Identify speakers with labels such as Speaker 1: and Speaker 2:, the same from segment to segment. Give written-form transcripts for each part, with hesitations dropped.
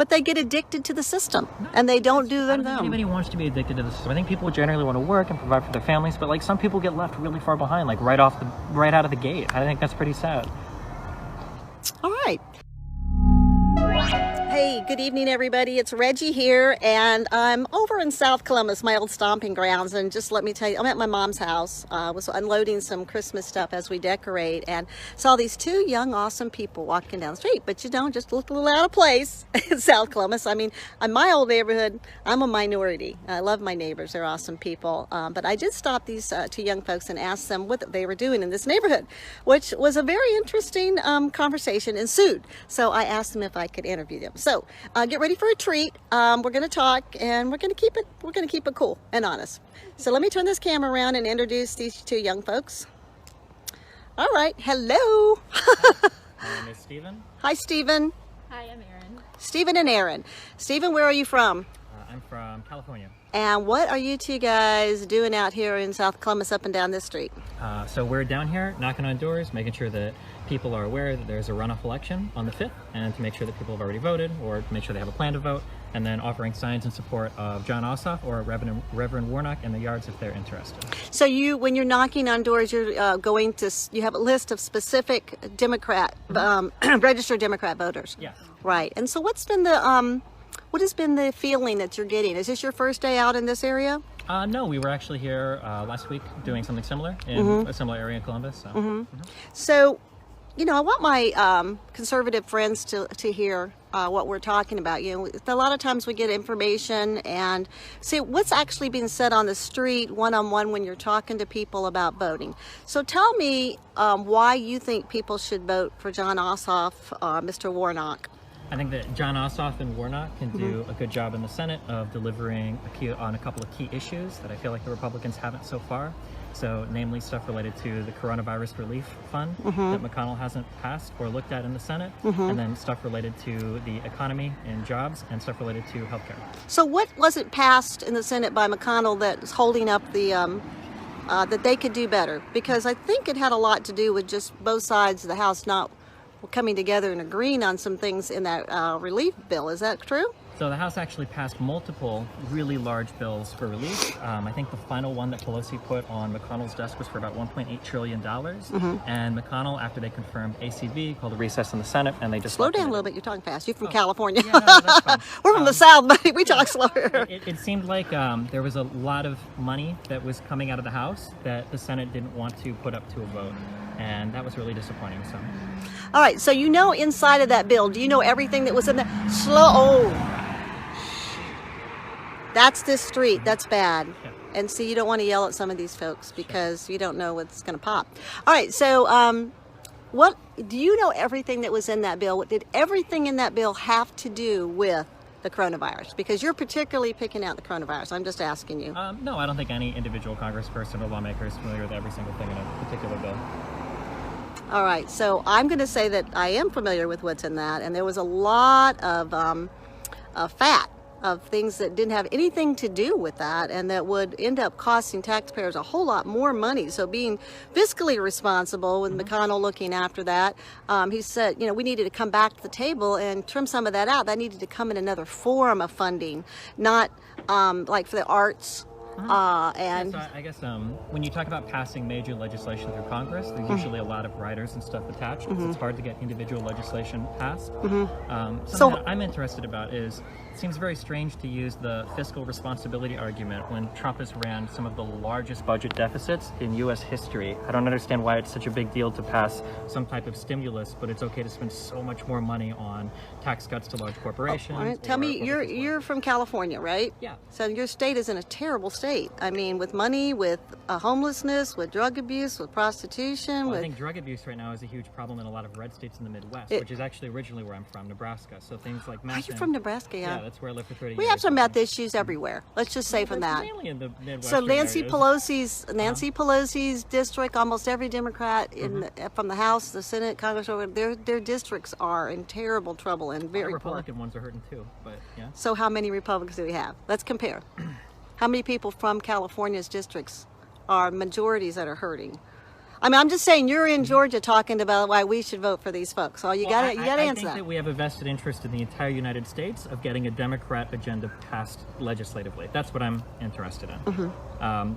Speaker 1: but they get addicted to the system, and they don't do them.
Speaker 2: I don't think anybody wants to be addicted to the system. I think people generally want to work and provide for their families, but like some people get left really far behind, like right out of the gate. I think that's pretty sad.
Speaker 1: All right. Hey, good evening, everybody. It's Reggie here, and I'm over in South Columbus, my old stomping grounds. And just let me tell you, I'm at my mom's house. Was unloading some Christmas stuff as we decorate, and saw these two young, awesome people walking down the street. But you don't just look a little out of place in South Columbus. I mean, in my old neighborhood, I'm a minority. I love my neighbors; they're awesome people. But I did stop these two young folks and asked them what they were doing in this neighborhood, which was a very interesting conversation ensued. So I asked them if I could interview them. So get ready for a treat. We're going to talk, and we're going to keep it cool and honest. So let me turn this camera around and introduce these two young folks. All right, hello.
Speaker 2: My name is Steven.
Speaker 1: Hi, Steven.
Speaker 3: Hi, I'm Erin.
Speaker 1: Steven and Erin. Steven, where are you from?
Speaker 2: I'm from California.
Speaker 1: And what are you two guys doing out here in South Columbus up and down this street?
Speaker 2: So we're down here knocking on doors, making sure that people are aware that there's a runoff election on the 5th, and to make sure that people have already voted or to make sure they have a plan to vote, and then offering signs in support of John Ossoff or Reverend Warnock in the yards if they're interested.
Speaker 1: So when you're knocking on doors, you're you have a list of specific Democrat, registered Democrat voters.
Speaker 2: Yes.
Speaker 1: Right. And so what has been the feeling that you're getting? Is this your first day out in this area?
Speaker 2: No, we were actually here last week doing something similar in a similar area in Columbus. So,
Speaker 1: So, I want my conservative friends to hear what we're talking about. A lot of times we get information and see what's actually being said on the street one-on-one when you're talking to people about voting. So tell me why you think people should vote for John Ossoff, Mr. Warnock.
Speaker 2: I think that John Ossoff and Warnock can do a good job in the Senate of delivering on a couple of key issues that I feel like the Republicans haven't so far. So, namely stuff related to the coronavirus relief fund that McConnell hasn't passed or looked at in the Senate, and then stuff related to the economy and jobs, and stuff related to healthcare.
Speaker 1: So what wasn't passed in the Senate by McConnell that is holding up the that they could do better? Because I think it had a lot to do with just both sides of the House not coming together and agreeing on some things in that relief bill. Is that true?
Speaker 2: So the House actually passed multiple really large bills for relief. I think the final one that Pelosi put on McConnell's desk was for about $1.8 trillion. And McConnell, after they confirmed ACV, called a recess in the Senate, and they just
Speaker 1: slow down a little bit. You're talking fast. You're from California.
Speaker 2: Yeah, no, that's fine.
Speaker 1: We're from the South, but we talk slower.
Speaker 2: It seemed like there was a lot of money that was coming out of the House that the Senate didn't want to put up to a vote. And that was really disappointing. So,
Speaker 1: all right. So inside of that bill, do you know everything that was in there? That's this street. That's bad.
Speaker 2: Yeah.
Speaker 1: And see, you don't want to yell at some of these folks because you don't know what's going to pop. All right. So, what do you know everything that was in that bill? What did everything in that bill have to do with the coronavirus? Because you're particularly picking out the coronavirus. I'm just asking you.
Speaker 2: No, I don't think any individual congressperson or lawmaker is familiar with every single thing in a particular bill.
Speaker 1: All right, so I'm going to say that I am familiar with what's in that, and there was a lot of fat of things that didn't have anything to do with that, and that would end up costing taxpayers a whole lot more money. So being fiscally responsible with McConnell looking after that, he said, we needed to come back to the table and trim some of that out. That needed to come in another form of funding, not like for the arts.
Speaker 2: So I guess when you talk about passing major legislation through Congress, there's usually a lot of riders and stuff attached because it's hard to get individual legislation passed. Something that I'm interested about is it seems very strange to use the fiscal responsibility argument when Trump has ran some of the largest budget deficits in U.S. history. I don't understand why it's such a big deal to pass some type of stimulus, but it's okay to spend so much more money on tax cuts to large corporations.
Speaker 1: All right. Tell me, you're from California, right?
Speaker 2: Yeah.
Speaker 1: So your state is in a terrible state. I mean, with money, with homelessness, with drug abuse, with prostitution.
Speaker 2: Well, I think drug abuse right now is a huge problem in a lot of red states in the Midwest, which is actually originally where I'm from, Nebraska. So things like meth.
Speaker 1: You're from Nebraska,
Speaker 2: yeah. That's where I lived for 30 years.
Speaker 1: We have some meth issues everywhere. Let's just say from that.
Speaker 2: Mainly in the Midwest.
Speaker 1: So Nancy Pelosi's district, almost every Democrat from the House, the Senate, Congress, their districts are in terrible trouble and very
Speaker 2: Republican
Speaker 1: poor.
Speaker 2: ones are hurting too, but yeah.
Speaker 1: So how many Republicans do we have? Let's compare. How many people from California's districts are majorities that are hurting? I mean, I'm just saying you're in Georgia talking about why we should vote for these folks. So you got to answer that.
Speaker 2: I think that we have a vested interest in the entire United States of getting a Democrat agenda passed legislatively. That's what I'm interested in.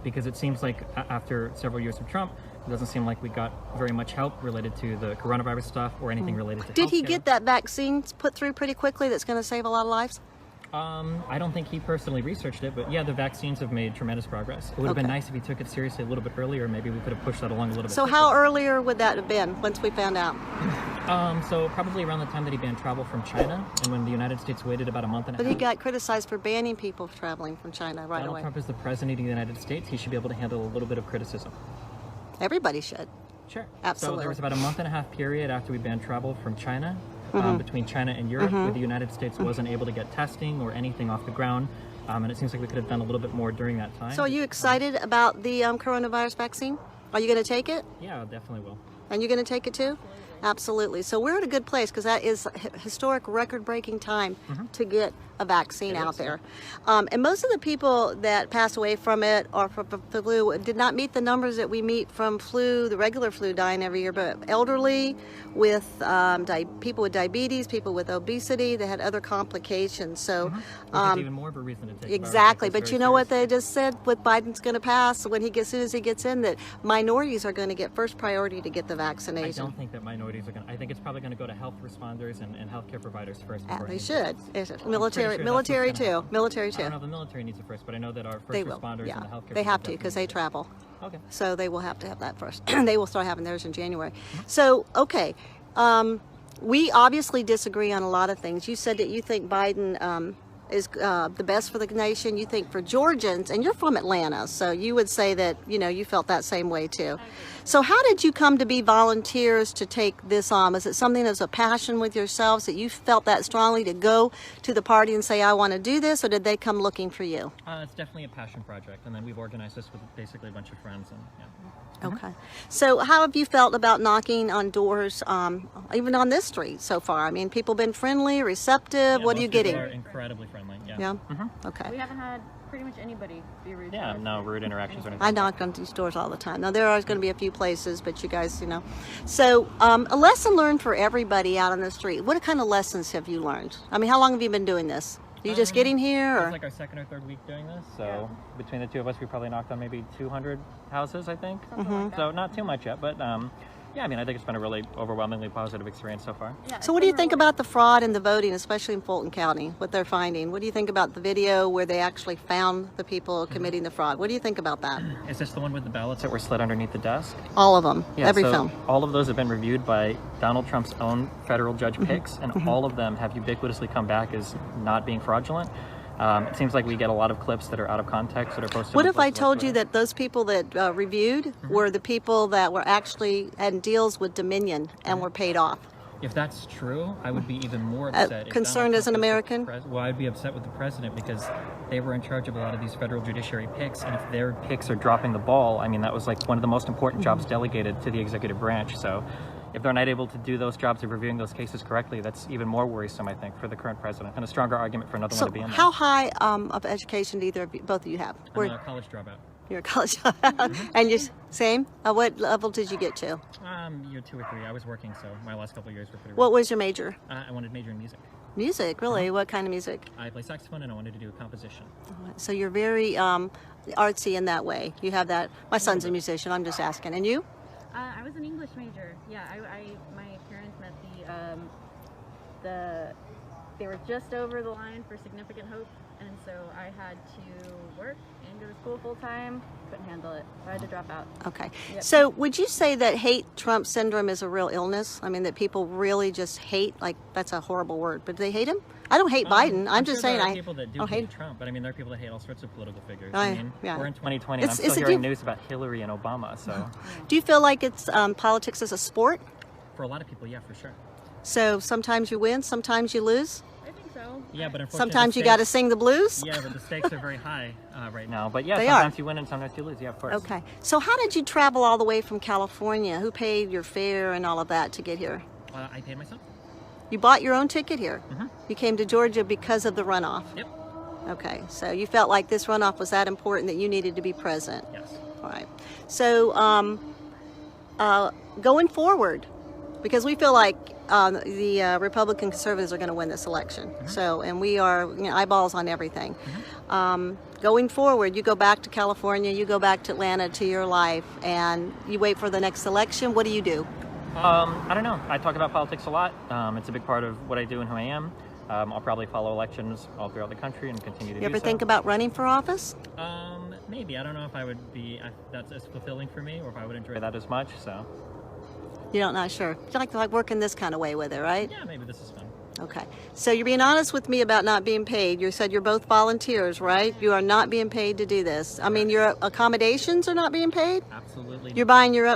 Speaker 2: Because it seems like after several years of Trump, it doesn't seem like we got very much help related to the coronavirus stuff or anything related to
Speaker 1: Did he
Speaker 2: healthcare.
Speaker 1: get that vaccine put through pretty quickly that's going to save a lot of lives?
Speaker 2: I don't think he personally researched it, but yeah, the vaccines have made tremendous progress. It would have been nice if he took it seriously a little bit earlier. Maybe we could have pushed that along a little bit.
Speaker 1: So how earlier would that have been once we found out?
Speaker 2: So probably around the time that he banned travel from China, and when the United States waited about a month and a half.
Speaker 1: But he got criticized for banning people traveling from China right
Speaker 2: Donald
Speaker 1: away.
Speaker 2: Trump is the president of the United States. He should be able to handle a little bit of criticism.
Speaker 1: Everybody should.
Speaker 2: Sure.
Speaker 1: Absolutely.
Speaker 2: So there was about a month and a half period after we banned travel from China, between China and Europe, where the United States wasn't able to get testing or anything off the ground. And it seems like we could have done a little bit more during that time.
Speaker 1: So are you excited about the coronavirus vaccine? Are you going to take it?
Speaker 2: Yeah, I definitely will.
Speaker 1: And you're going to take it too? Absolutely. So we're at a good place because that is a historic, record-breaking time to get a vaccine out there. And most of the people that pass away from it or from the flu did not meet the numbers that we meet from flu, the regular flu dying every year, but elderly, with people with diabetes, people with obesity, they had other complications. So
Speaker 2: Which is even more of a reason to take
Speaker 1: exactly. But you know what they just said? What Biden's going to pass when as soon as he gets in, that minorities are going to get first priority to get the vaccination.
Speaker 2: I don't think that minorities are going to. I think it's probably going to go to health responders and healthcare providers first.
Speaker 1: They should. Military too. Military too.
Speaker 2: I don't know if the military needs it first, but I know that our first responders and the healthcare.
Speaker 1: They have to because they travel.
Speaker 2: Okay.
Speaker 1: So they will have to have that first. They will start having theirs in January. So, okay. We obviously disagree on a lot of things. You said that you think Biden is the best for the nation. You think for Georgians, and you're from Atlanta, so you would say that, you felt that same way too. So how did you come to be volunteers to take this on? Was it something that was a passion with yourselves that you felt that strongly to go to the party and say, I want to do this, or did they come looking for you?
Speaker 2: It's definitely a passion project, and then we've organized this with basically a bunch of friends. And
Speaker 1: Okay. So how have you felt about knocking on doors, even on this street so far? I mean, people been friendly, receptive? What are you getting?
Speaker 2: People are incredibly friendly.
Speaker 1: Yeah? Okay.
Speaker 3: We haven't had pretty much anybody be rude.
Speaker 2: Yeah, no rude interactions or anything.
Speaker 1: I knock on these doors all the time. Now, there are going to be a few places, but you guys, So, a lesson learned for everybody out on the street. What kind of lessons have you learned? I mean, how long have you been doing this? Are you just getting here? Or?
Speaker 2: It's like our second or third week doing this. So between the two of us, we probably knocked on maybe 200 houses, I think. So not too much yet, but yeah, I mean, I think it's been a really overwhelmingly positive experience so far.
Speaker 3: Yeah,
Speaker 1: so what do you think about the fraud in the voting, especially in Fulton County, what they're finding? What do you think about the video where they actually found the people committing the fraud? What do you think about that?
Speaker 2: Is this the one with the ballots that were slid underneath the desk?
Speaker 1: All of them,
Speaker 2: Yeah,
Speaker 1: every
Speaker 2: so
Speaker 1: film.
Speaker 2: all of those have been reviewed by Donald Trump's own federal judge picks, and all of them have ubiquitously come back as not being fraudulent. It seems like we get a lot of clips that are out of context that are posted.
Speaker 1: What if I told you that those people that reviewed were the people that were actually had deals with Dominion and were paid off?
Speaker 2: If that's true, I would be even more upset.
Speaker 1: Concerned as an American?
Speaker 2: Well, I'd be upset with the president because they were in charge of a lot of these federal judiciary picks, and if their picks are dropping the ball, I mean, that was like one of the most important jobs delegated to the executive branch. So if they're not able to do those jobs of reviewing those cases correctly, that's even more worrisome, I think, for the current president, and a stronger argument for another one to be in there.
Speaker 1: How high of education do both of you have?
Speaker 2: I'm a college dropout.
Speaker 1: You're a college dropout. And you're same? What level did you get to?
Speaker 2: Year 2 or 3. I was working, so my last couple of years were pretty
Speaker 1: What was your major?
Speaker 2: I wanted to major in music.
Speaker 1: Music, really? What kind of music?
Speaker 2: I play saxophone, and I wanted to do a composition.
Speaker 1: So you're very artsy in that way. You have that. My son's a musician. I'm just asking. And you?
Speaker 3: I was an English major. Yeah, my parents met they were just over the line for significant hope, and so I had to work and go to school full time. Couldn't handle it, so I had to drop out.
Speaker 1: Okay.
Speaker 3: Yep.
Speaker 1: So would you say that hate Trump syndrome is a real illness? I mean, that people really just hate, like, that's a horrible word, but do they hate him? I don't hate Biden. I'm just saying
Speaker 2: there are people that do
Speaker 1: hate
Speaker 2: Trump, but I mean, there are people that hate all sorts of political figures.
Speaker 1: Yeah.
Speaker 2: We're in 2020, and I'm still hearing news about Hillary and Obama, so.
Speaker 1: Do you feel like it's politics as a sport?
Speaker 2: For a lot of people, yeah, for sure.
Speaker 1: So sometimes you win, sometimes you lose?
Speaker 3: I think so.
Speaker 2: Yeah, but unfortunately,
Speaker 1: sometimes you got to sing the blues?
Speaker 2: Yeah, but the stakes are very high right now. But yeah,
Speaker 1: They
Speaker 2: sometimes
Speaker 1: are.
Speaker 2: you win and sometimes you lose. Yeah, of course.
Speaker 1: Okay. So how did you travel all the way from California? Who paid your fare and all of that to get here?
Speaker 2: I paid myself.
Speaker 1: You bought your own ticket here? You came to Georgia because of the runoff?
Speaker 2: Yep.
Speaker 1: Okay. So you felt like this runoff was that important that you needed to be present?
Speaker 2: Yes.
Speaker 1: All right. So going forward, because we feel like the Republican conservatives are going to win this election. So, and we are, you know, eyeballs on everything. Going forward, you go back to California, you go back to Atlanta to your life, and you wait for the next election. What do?
Speaker 2: I don't know. I talk about politics a lot. It's a big part of what I do and who I am. I'll probably follow elections all throughout the country and continue to do so.
Speaker 1: You ever think about running for office?
Speaker 2: Maybe. I don't know if I would be, that's as fulfilling for me, or if I would enjoy that as much, so.
Speaker 1: You're not sure. You like working this kind of way with it, right?
Speaker 2: Yeah, maybe this is fun.
Speaker 1: Okay. So you're being honest with me about not being paid. You said you're both volunteers, right? You are not being paid to do this. I mean, your accommodations are not being paid?
Speaker 2: Absolutely.
Speaker 1: You're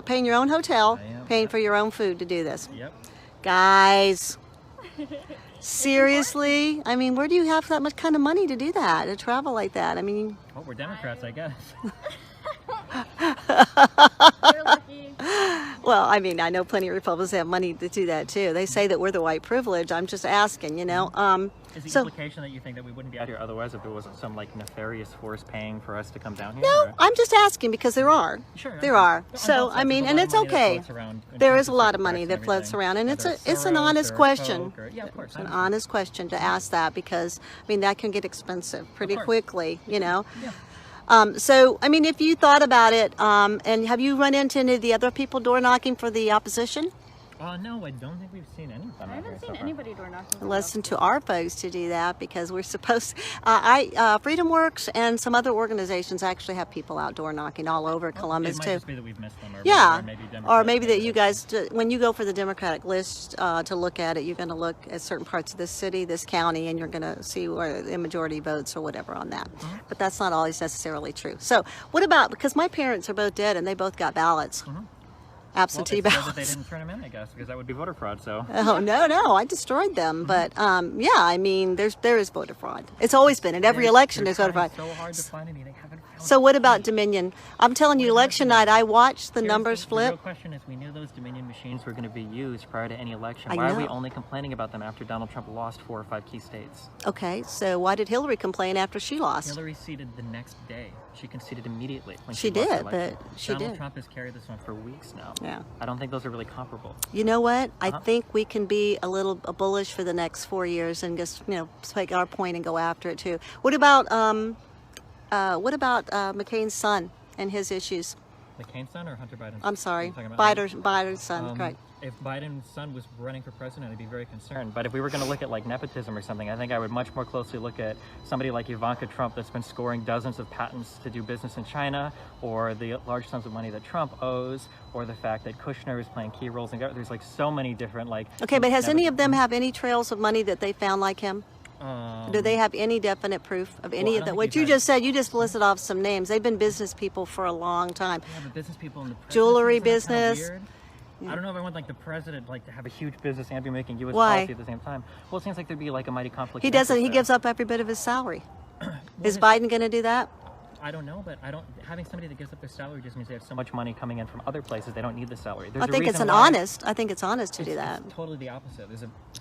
Speaker 1: paying your own hotel, paying for your own food to do this.
Speaker 2: Yep.
Speaker 1: Guys, seriously? I mean, where do you have that much kind of money to do that, to travel like that? I mean...
Speaker 2: Well, we're Democrats, I guess.
Speaker 3: You're lucky.
Speaker 1: Well, I mean, I know plenty of Republicans have money to do that too. They say that we're the white privilege. I'm just asking, you know.
Speaker 2: Is the implication that you think that we wouldn't be out here otherwise if there wasn't some like nefarious force paying for us to come down here?
Speaker 1: No,
Speaker 2: or?
Speaker 1: I'm just asking because there are.
Speaker 2: Sure.
Speaker 1: There are. So, I mean, and it's okay. There is a lot of money that floats around, and it's an honest question.
Speaker 2: Yeah, of course.
Speaker 1: It's an honest question to ask that, because, I mean, that can get expensive pretty quickly, you know.
Speaker 2: Yeah.
Speaker 1: So, I mean, if you thought about it, and have you run into any of the other people door knocking for the opposition?
Speaker 2: No, I don't think we've seen any.
Speaker 3: I haven't seen anybody door knocking.
Speaker 1: Listen to our folks to do that, because we're supposed. Freedom Works and some other organizations actually have people out door knocking all over Columbus
Speaker 2: it might
Speaker 1: too.
Speaker 2: Just be that we've missed them,
Speaker 1: Or maybe that you guys, when you go for the Democratic list to look at it, you're going to look at certain parts of this city, this county, and you're going to see where the majority votes or whatever on that. But that's not always necessarily true. So, what about, because my parents are both dead and they both got ballots. Absentee ballots.
Speaker 2: That they didn't turn them in, I guess, because that would be voter fraud. So.
Speaker 1: Oh no, I destroyed them. But yeah, I mean, there is voter fraud. It's always been in every election. There's voter fraud.
Speaker 2: So hard to find any. They haven't found.
Speaker 1: So what about Dominion? I'm telling you, election night, I watched the numbers flip.
Speaker 2: The real question is, we knew those Dominion machines were going to be used prior to any election.
Speaker 1: I
Speaker 2: Why
Speaker 1: know.
Speaker 2: are we only complaining about them after Donald Trump lost 4 or 5 key states?
Speaker 1: Okay, so why did Hillary complain after she lost?
Speaker 2: Hillary ceded the next day. She conceded immediately when
Speaker 1: She
Speaker 2: lost the
Speaker 1: did,
Speaker 2: election.
Speaker 1: but she
Speaker 2: Donald
Speaker 1: did.
Speaker 2: Trump has carried this one for weeks now.
Speaker 1: Yeah.
Speaker 2: I don't think those are really comparable.
Speaker 1: You know what? I think we can be a little bullish for the next 4 years and just, you know, take our point and go after it too. What about McCain's son and his issues?
Speaker 2: McCain's son or Hunter Biden's?
Speaker 1: I'm sorry,
Speaker 2: Are you talking about
Speaker 1: Biden's son. Correct.
Speaker 2: If Biden's son was running for president, I'd be very concerned. But if we were going to look at like nepotism or something, I think I would much more closely look at somebody like Ivanka Trump that's been scoring dozens of patents to do business in China, or the large sums of money that Trump owes, or the fact that Kushner is playing key roles in government. There's like so many different like.
Speaker 1: Okay, but has any of them have any trails of money that they found like him? Do they have any definite proof of any of that? What you just said, you just listed off some names. They've been business people for a long time.
Speaker 2: Yeah, but business people in the
Speaker 1: Jewelry
Speaker 2: presidency, isn't that
Speaker 1: business.
Speaker 2: kinda weird? I don't know if I want like the president like to have a huge business and be making U.S.
Speaker 1: Why?
Speaker 2: policy at the same time. Well, it seems like there'd be like a mighty conflict.
Speaker 1: He
Speaker 2: of
Speaker 1: doesn't. He
Speaker 2: interest
Speaker 1: gives up every bit of his salary. Is Biden going to do that?
Speaker 2: I don't know, but having somebody that gives up their salary just means they have so much money coming in from other places they don't need the salary.
Speaker 1: I think it's honest. I think it's honest to do that.
Speaker 2: It's totally the opposite.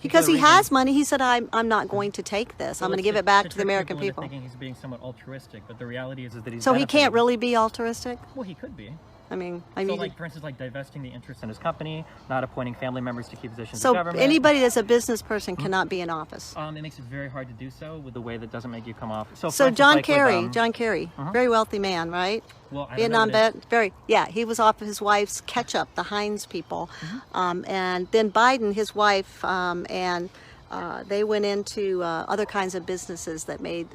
Speaker 1: Because he has money. He said, I'm not going to take this. I'm going to give it back to the American people.
Speaker 2: Thinking he's being somewhat altruistic, but the reality is that he's
Speaker 1: So he can't really be altruistic?
Speaker 2: Well, he could be.
Speaker 1: I mean,
Speaker 2: So, like, for instance, like divesting the interest in his company, not appointing family members to key positions in
Speaker 1: so
Speaker 2: government.
Speaker 1: anybody that's a business person cannot be in office.
Speaker 2: It makes it very hard to do so with the way that doesn't make you come off. So, for
Speaker 1: So
Speaker 2: instance,
Speaker 1: John
Speaker 2: like
Speaker 1: Kerry,
Speaker 2: with,
Speaker 1: very wealthy man, right?
Speaker 2: Well, I don't
Speaker 1: Vietnam
Speaker 2: know
Speaker 1: vet, he was off of his wife's ketchup, the Heinz people, and then Biden, his wife, and they went into other kinds of businesses that made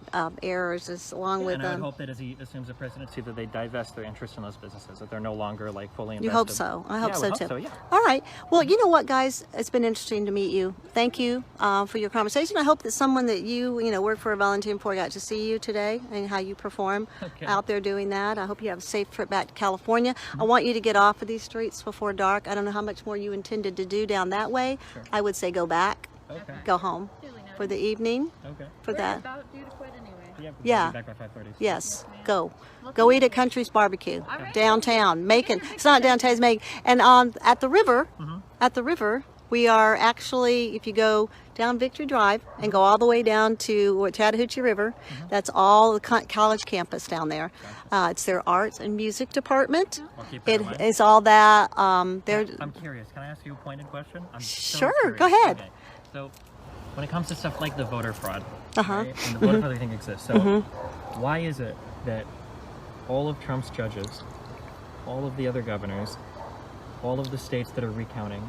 Speaker 1: errors along with
Speaker 2: and I would
Speaker 1: them.
Speaker 2: hope that as he assumes the presidency, that they divest their interest in those businesses, that they're no longer like fully invested.
Speaker 1: You hope so. I hope so
Speaker 2: would
Speaker 1: too.
Speaker 2: So, yeah.
Speaker 1: All right. Well, you know what, guys? It's been interesting to meet you. Thank you for your conversation. I hope that someone that you work for or volunteer for got to see you today and how you perform out there doing that. I hope you have a safe trip back to California. I want you to get off of these streets before dark. I don't know how much more you intended to do down that way.
Speaker 2: Sure.
Speaker 1: I would say go back.
Speaker 2: Okay.
Speaker 1: Go home for the evening.
Speaker 2: Okay.
Speaker 1: For
Speaker 3: We're
Speaker 1: that.
Speaker 3: about due to quit anyway.
Speaker 1: Yeah.
Speaker 2: We'll be back by 5:30.
Speaker 1: Yes, go eat at Country's Barbecue downtown, Macon. It's not downtown, it's Macon. And at the river, We are actually, if you go down Victory Drive and go all the way down to Chattahoochee River, that's all the college campus down there. It's their arts and music department. It's all that.
Speaker 2: I'm curious. Can I ask you a pointed question?
Speaker 1: Sure, go ahead.
Speaker 2: Okay. So, when it comes to stuff like the voter fraud, right, and the voter fraud thing exists, so why is it that all of Trump's judges, all of the other governors, all of the states that are recounting,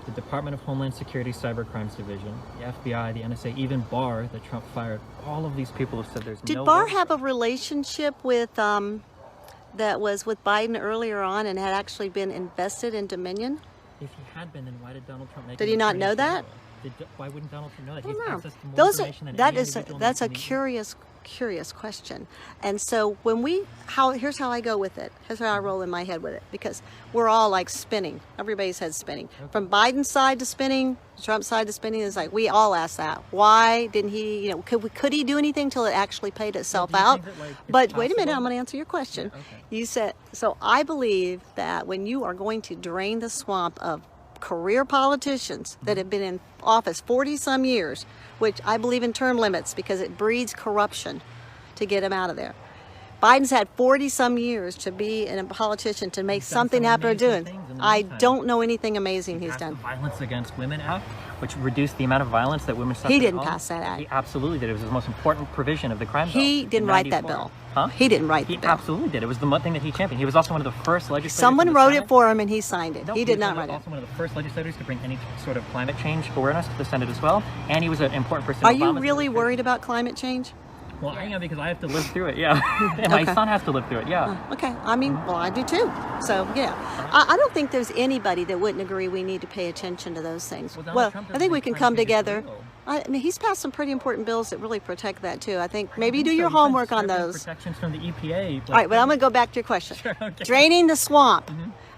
Speaker 2: the Department of Homeland Security Cybercrimes Division, the FBI, the NSA, even Barr that Trump fired, all of these people have said there's
Speaker 1: Did
Speaker 2: no
Speaker 1: Barr
Speaker 2: way.
Speaker 1: have a relationship with that was with Biden earlier on and had actually been invested in Dominion?
Speaker 2: If he had been, then why did Donald Trump make
Speaker 1: Did
Speaker 2: him
Speaker 1: he not
Speaker 2: attorney
Speaker 1: know
Speaker 2: general?
Speaker 1: that?
Speaker 2: Why wouldn't Donald Trump know that?
Speaker 1: I
Speaker 2: He's
Speaker 1: don't know.
Speaker 2: access to more
Speaker 1: Those are,
Speaker 2: information than
Speaker 1: that
Speaker 2: any
Speaker 1: is
Speaker 2: individual
Speaker 1: that's a
Speaker 2: in the
Speaker 1: curious question. And so when here's how I go with it. Here's how I roll in my head with it, because we're all like spinning. Everybody's head spinning.
Speaker 2: Okay.
Speaker 1: From Biden's side to spinning, Trump's side to spinning. It's like we all ask that. Why didn't he? You know, could he do anything till it actually played itself
Speaker 2: do you
Speaker 1: out?
Speaker 2: think that, like, it's
Speaker 1: But wait a minute,
Speaker 2: possible?
Speaker 1: I'm going to answer your question.
Speaker 2: Yeah, okay.
Speaker 1: You said so. I believe that when you are going to drain the swamp of career politicians that have been in office 40 some years, which I believe in term limits because it breeds corruption to get them out of there. Biden's had 40 some years to be a politician to make
Speaker 2: He's done
Speaker 1: something
Speaker 2: some
Speaker 1: happen or
Speaker 2: amazing
Speaker 1: doing.
Speaker 2: things in the
Speaker 1: I
Speaker 2: meantime.
Speaker 1: don't know anything amazing he's
Speaker 2: passed
Speaker 1: done.
Speaker 2: the Violence Against Women Act, which reduced the amount of violence that women suffer.
Speaker 1: He didn't
Speaker 2: at home.
Speaker 1: pass that act.
Speaker 2: He absolutely did. It was the most important provision of the crime bill.
Speaker 1: He didn't
Speaker 2: in
Speaker 1: write that
Speaker 2: 94.
Speaker 1: bill.
Speaker 2: Huh?
Speaker 1: He didn't write
Speaker 2: He
Speaker 1: the bill.
Speaker 2: absolutely did. It was the one thing that he championed. He was also one of the first legislators.
Speaker 1: Someone
Speaker 2: in the
Speaker 1: wrote
Speaker 2: Senate.
Speaker 1: it for him and he signed it.
Speaker 2: No,
Speaker 1: he did not
Speaker 2: was
Speaker 1: write it.
Speaker 2: also one of the first legislators to bring any sort of climate change awareness to the Senate as well. And he was an important person.
Speaker 1: Are
Speaker 2: in
Speaker 1: you
Speaker 2: Obama's
Speaker 1: really
Speaker 2: administration.
Speaker 1: worried about climate change?
Speaker 2: Well, I am, because I have to live through it, yeah. And my
Speaker 1: Okay.
Speaker 2: son has to live through it, yeah.
Speaker 1: Okay, I mean, well, I do too. So, yeah. I don't think there's anybody that wouldn't agree we need to pay attention to those things.
Speaker 2: Well, Donald
Speaker 1: Well,
Speaker 2: Trump
Speaker 1: I
Speaker 2: doesn't
Speaker 1: think we
Speaker 2: think
Speaker 1: can
Speaker 2: climate
Speaker 1: come
Speaker 2: change is
Speaker 1: together.
Speaker 2: real.
Speaker 1: I mean, he's passed some pretty important bills that really protect that too. I think maybe
Speaker 2: I
Speaker 1: do
Speaker 2: think
Speaker 1: your
Speaker 2: so. He's had
Speaker 1: homework on
Speaker 2: several
Speaker 1: those.
Speaker 2: Protections from the EPA.
Speaker 1: All right, but I'm going to go back to your question.
Speaker 2: Sure, okay.
Speaker 1: Draining the swamp.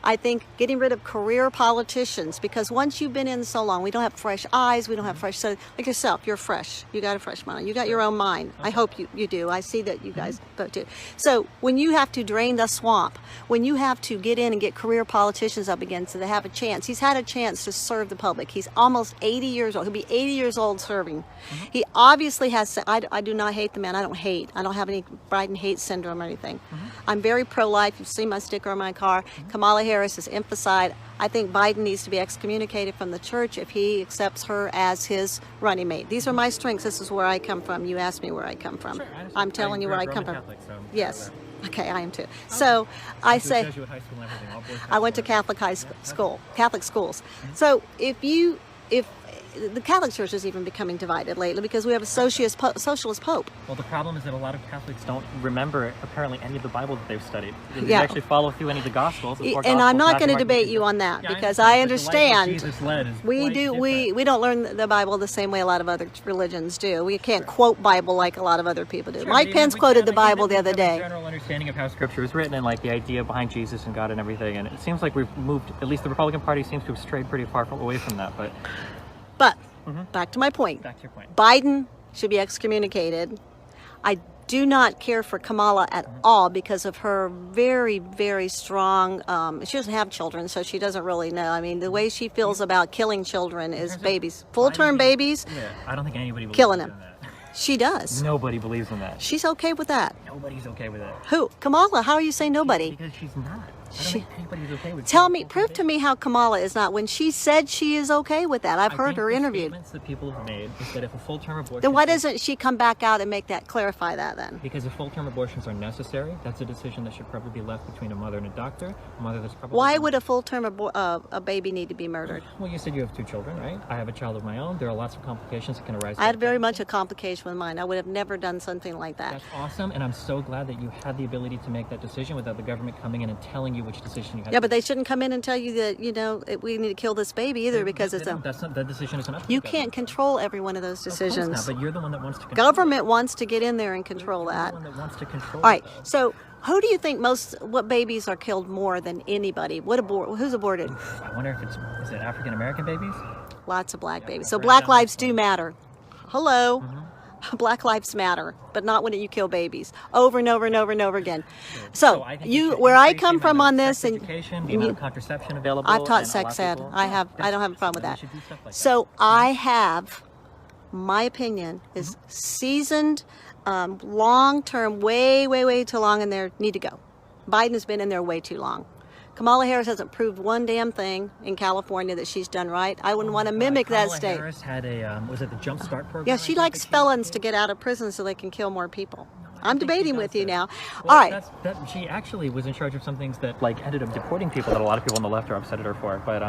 Speaker 1: I think getting rid of career politicians, because once you've been in so long, we don't have fresh eyes, we don't have fresh, so like yourself, you're fresh. You got a fresh mind. You got your own mind. I hope you do. I see that you guys both do. So when you have to drain the swamp, when you have to get in and get career politicians up again so they have a chance, he's had a chance to serve the public. He's almost 80 years old. He'll be 80 years old serving. He obviously has, I do not hate the man. I don't hate. I don't have any Biden hate syndrome or anything. I'm very pro-life. You've seen my sticker on my car. Kamala Harris is emphasized. I think Biden needs to be excommunicated from the church if he accepts her as his running mate. These are my strengths. This is where I come from. You asked me where I come from.
Speaker 2: Sure, I understand.
Speaker 1: I'm telling you where I
Speaker 2: grew
Speaker 1: come
Speaker 2: up
Speaker 1: from.
Speaker 2: Roman Catholic, so
Speaker 1: Yes. Okay, I am too. So I
Speaker 2: Went to a
Speaker 1: say,
Speaker 2: Jesuit high school and everything, all boys
Speaker 1: I went to
Speaker 2: high
Speaker 1: Catholic high school, Catholic schools. So if the Catholic Church is even becoming divided lately because we have a socialist pope.
Speaker 2: Well, the problem is that a lot of Catholics don't remember apparently any of the Bible that they've studied. They
Speaker 1: Yeah.
Speaker 2: actually follow through any of the Gospels. the four
Speaker 1: And I'm
Speaker 2: Gospels,
Speaker 1: not
Speaker 2: Matthew,
Speaker 1: going to
Speaker 2: Mark,
Speaker 1: debate
Speaker 2: Luke,
Speaker 1: you on that
Speaker 2: Yeah,
Speaker 1: because
Speaker 2: I
Speaker 1: I
Speaker 2: understand.
Speaker 1: understand.
Speaker 2: But the life that Jesus led is
Speaker 1: We
Speaker 2: quite
Speaker 1: do.
Speaker 2: different.
Speaker 1: We don't learn the Bible the same way a lot of other religions do. We can't quote Bible like a lot of other people do.
Speaker 2: Sure,
Speaker 1: Mike
Speaker 2: but
Speaker 1: Pence
Speaker 2: we
Speaker 1: quoted
Speaker 2: can-
Speaker 1: the Bible the
Speaker 2: we
Speaker 1: other
Speaker 2: have a
Speaker 1: day.
Speaker 2: general understanding of how Scripture is written and like the idea behind Jesus and God and everything. And it seems like we've moved. At least the Republican Party seems to have strayed pretty far away from that. But
Speaker 1: But back to my point.
Speaker 2: back to your point.
Speaker 1: Biden should be excommunicated. I do not care for Kamala at all because of her very, very strong. She doesn't have children, so she doesn't really know. I mean, the way she feels about killing children is babies, full-term babies,
Speaker 2: Yeah, I don't think anybody believes
Speaker 1: killing
Speaker 2: in
Speaker 1: them.
Speaker 2: that.
Speaker 1: She does.
Speaker 2: Nobody believes in that.
Speaker 1: She's okay with that.
Speaker 2: Nobody's okay with it.
Speaker 1: Who? Kamala? How are you saying nobody?
Speaker 2: Because she's not. I don't
Speaker 1: She-
Speaker 2: think anybody's okay with
Speaker 1: Tell
Speaker 2: killing
Speaker 1: me,
Speaker 2: full-term
Speaker 1: prove to
Speaker 2: babies.
Speaker 1: me how Kamala is not. When she said she is okay with that, I've
Speaker 2: I
Speaker 1: heard
Speaker 2: think
Speaker 1: her
Speaker 2: the
Speaker 1: interviewed.
Speaker 2: statements that people have made is that if a full-term abortion...
Speaker 1: Then why doesn't she come back out and make that, clarify that then?
Speaker 2: Because if full-term abortions are necessary, that's a decision that should probably be left between a mother and a doctor. A mother that's probably...
Speaker 1: Why would a full-term a baby need to be murdered?
Speaker 2: Well, you said you have 2 children, right? I have a child of my own. There are lots of complications that can arise.
Speaker 1: I had very much a complication with mine. I would have never done something like that.
Speaker 2: That's awesome, and I'm so glad that you had the ability to make that decision without the government coming in and telling you which decision you had.
Speaker 1: Yeah, but they shouldn't come in and tell you that, we need to kill this baby either because it's
Speaker 2: That's not, that decision isn't up to
Speaker 1: you
Speaker 2: the
Speaker 1: can't
Speaker 2: government.
Speaker 1: control every one of those
Speaker 2: Of course
Speaker 1: decisions.
Speaker 2: not, but you're the one that wants to control
Speaker 1: Government wants to get in there and control
Speaker 2: You're
Speaker 1: that.
Speaker 2: the one that wants to control
Speaker 1: All right,
Speaker 2: it, though.
Speaker 1: so who do you think what babies are killed more than anybody? Who's aborted?
Speaker 2: I wonder if is it African American babies?
Speaker 1: Lots of black babies. So
Speaker 2: right
Speaker 1: black
Speaker 2: down
Speaker 1: lives
Speaker 2: this
Speaker 1: do matter. Hello. Black Lives Matter, but not when you kill babies. Over and over and over and over again. So
Speaker 2: I think we should
Speaker 1: where I
Speaker 2: increase the
Speaker 1: come from
Speaker 2: amount
Speaker 1: on
Speaker 2: of
Speaker 1: this,
Speaker 2: sex
Speaker 1: and
Speaker 2: education, the amount of contraception available.
Speaker 1: I've taught
Speaker 2: and a
Speaker 1: sex
Speaker 2: lot of
Speaker 1: ed.
Speaker 2: people-
Speaker 1: I don't have a problem with
Speaker 2: we
Speaker 1: that.
Speaker 2: should do stuff like
Speaker 1: So I have, my opinion is seasoned, long-term, way too long in there, need to go. Biden has been in there way too long. Kamala Harris hasn't proved one damn thing in California that she's done right. I wouldn't want to mimic that
Speaker 2: Kamala
Speaker 1: state.
Speaker 2: Harris had a, was it the Jump Start program?
Speaker 1: Yeah,
Speaker 2: I
Speaker 1: she
Speaker 2: think
Speaker 1: likes
Speaker 2: that
Speaker 1: felons to
Speaker 2: did?
Speaker 1: get out of prison so they can kill more people.
Speaker 2: I
Speaker 1: I'm
Speaker 2: think she
Speaker 1: debating
Speaker 2: does
Speaker 1: with you
Speaker 2: this.
Speaker 1: now.
Speaker 2: Well,
Speaker 1: All right.
Speaker 2: she actually was in charge of some things that like ended up deporting people that a lot of people on the left are upset at her for. But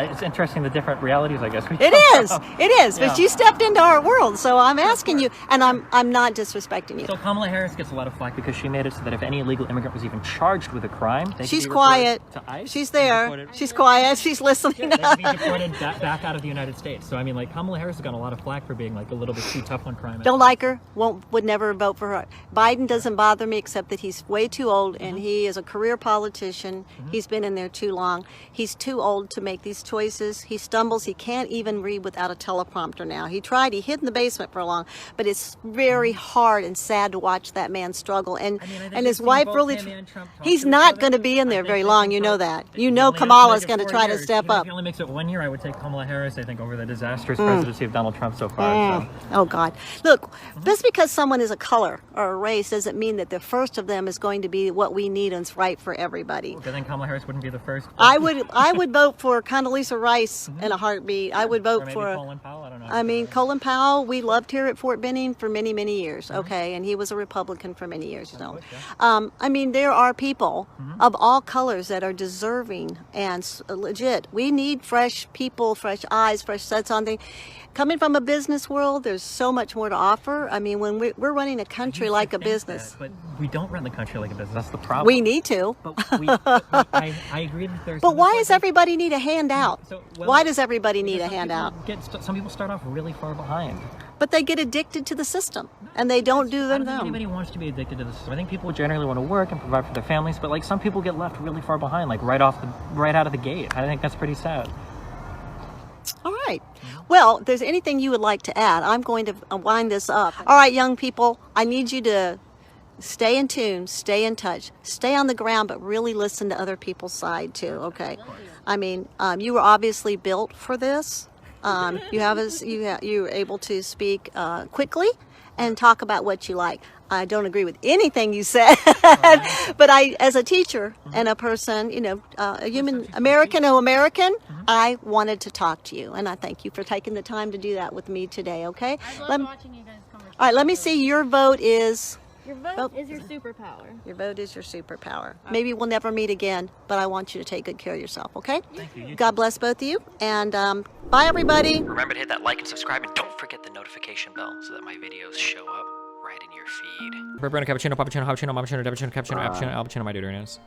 Speaker 2: it's interesting the different realities, I guess.
Speaker 1: It is. It is. But you stepped into our world, so I'm asking you, and I'm not disrespecting you.
Speaker 2: So Kamala Harris gets a lot of flack because she made it so that if any illegal immigrant was even charged with a crime, they could
Speaker 1: She's
Speaker 2: be
Speaker 1: quiet.
Speaker 2: referred to ICE
Speaker 1: She's
Speaker 2: and
Speaker 1: there.
Speaker 2: deported-
Speaker 1: She's quiet. She's listening.
Speaker 2: They could be deported back out of the United States. So I mean, like Kamala Harris has gotten a lot of flack for being like a little bit too tough on crime.
Speaker 1: Don't like her. Would never vote for her. Biden doesn't bother me except that he's way too old, and he is a career politician. He's been in there too long. He's too old to make these choices. He stumbles. He can't even read without a teleprompter now. He tried. He hid in the basement for a long, but it's very hard and sad to watch that man struggle. And
Speaker 2: I think
Speaker 1: and his
Speaker 2: we've
Speaker 1: wife
Speaker 2: seen both
Speaker 1: really.
Speaker 2: him and Trump talk
Speaker 1: He's
Speaker 2: to each
Speaker 1: not
Speaker 2: other.
Speaker 1: going to be in
Speaker 2: I
Speaker 1: there
Speaker 2: think
Speaker 1: very
Speaker 2: they
Speaker 1: long.
Speaker 2: can
Speaker 1: You know
Speaker 2: both-
Speaker 1: that.
Speaker 2: they
Speaker 1: You
Speaker 2: can
Speaker 1: know
Speaker 2: only have
Speaker 1: Kamala's
Speaker 2: make it
Speaker 1: going to
Speaker 2: 4
Speaker 1: try to
Speaker 2: years.
Speaker 1: step
Speaker 2: Even
Speaker 1: up.
Speaker 2: If he only makes it 1 year, I would take Kamala Harris, I think, over the disastrous presidency of Donald Trump so far. So.
Speaker 1: Oh God! Look, just because someone is a color or a race doesn't mean that the first of them is going to be what we need and is right for everybody.
Speaker 2: Okay, then Kamala Harris wouldn't be the first.
Speaker 1: I would vote for Condoleezza Rice in a heartbeat. I would
Speaker 2: Or
Speaker 1: vote
Speaker 2: maybe
Speaker 1: for.
Speaker 2: Colin Powell. I don't know.
Speaker 1: I mean, Colin Powell. We loved here at Fort Benning for many years. Okay, and he was a Republican for many years. You know, I mean, there are people of all colors that are deserving and legit. We need fresh people, fresh eyes, fresh sets on things. Coming from a business world, there's so much more to offer. I mean, when we're running a country like a business.
Speaker 2: But we don't run the country like a business. That's the problem.
Speaker 1: We need to.
Speaker 2: I agree that there's.
Speaker 1: But why does everybody need a handout?
Speaker 2: Well,
Speaker 1: Why does everybody need a
Speaker 2: some people
Speaker 1: handout?
Speaker 2: Some people start off really far behind.
Speaker 1: But they get addicted to the system, and they don't do
Speaker 2: I
Speaker 1: their
Speaker 2: don't think
Speaker 1: own.
Speaker 2: anybody wants to be addicted to the system. I think people generally want to work and provide for their families, but like some people get left really far behind, like right out of the gate. I think that's pretty sad.
Speaker 1: All right. Well, if there's anything you would like to add, I'm going to wind this up. All right, young people, I need you to stay in tune, stay in touch, stay on the ground, but really listen to other people's side too. Okay. I mean, you were obviously built for this. You're able to speak quickly and talk about what you like. I don't agree with anything you said, but as a teacher and a person, a human American to American, I wanted to talk to you, and I thank you for taking the time to do that with me today. Okay.
Speaker 3: I love watching you guys conversate.
Speaker 1: All right. Let me see. Your vote is.
Speaker 3: Your vote is your superpower.
Speaker 1: Your vote is your superpower. Maybe we'll never meet again, but I want you to take good care of yourself, okay?
Speaker 2: Thank you.
Speaker 1: God bless both of you, and bye, everybody.
Speaker 4: Remember to hit that like and subscribe, and don't forget the notification bell so that my videos show up right in your feed.
Speaker 5: Pepperoni, cappuccino, puppuccino, hoppuccino, moppuccino, cappuccino, cappuccino, alpuccino, my dude,